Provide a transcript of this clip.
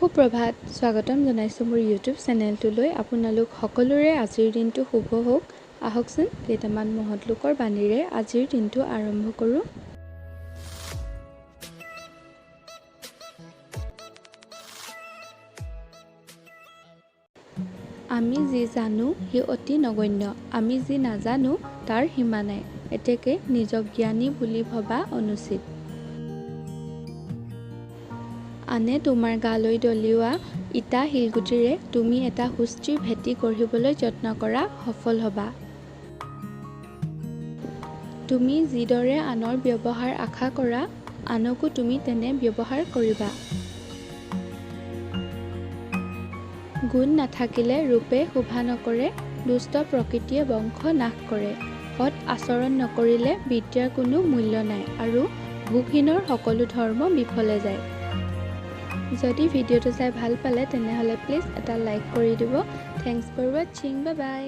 সুপ্ৰভাত স্বাগতম জনাইছোঁ মোৰ ইউটিউব চেনেলটোলৈ আপোনালোক সকলোৰে আজিৰ দিনটো শুভ হওক আহকচোন কেইটামান মহৎ লোকৰ বাণীৰে আজিৰ দিনটো আৰম্ভ কৰোঁ আমি যি জানো সি অতি নগণ্য আমি যি নাজানো তাৰ সীমা নাই এতেকে নিজক জ্ঞানী বুলি ভবা অনুচিত আনে তোমাৰ গালৈ দলিওৱা ইটা শিলগুটিৰে তুমি এটা সুস্থিৰ ভেটি গঢ়িবলৈ যত্ন কৰা সফল হ'বা তুমি যিদৰে আনৰ ব্যৱহাৰ আশা কৰা আনকো তুমি তেনে ব্যৱহাৰ কৰিবা গুণ নাথাকিলে ৰূপে শোভা নকৰে দুষ্ট প্ৰকৃতিয়ে বংশ নাশ কৰে সৎ আচৰণ নকৰিলে বিদ্যাৰ কোনো মূল্য নাই আৰু ভোগহীনৰ সকলো ধৰ্ম বিফলে যায় যদি ভিডিঅ'টো চাই ভাল পালে তেনেহ'লে প্লিজ এটা লাইক কৰি দিব থেংকছ ফৰ ৱাচিং বাই বাই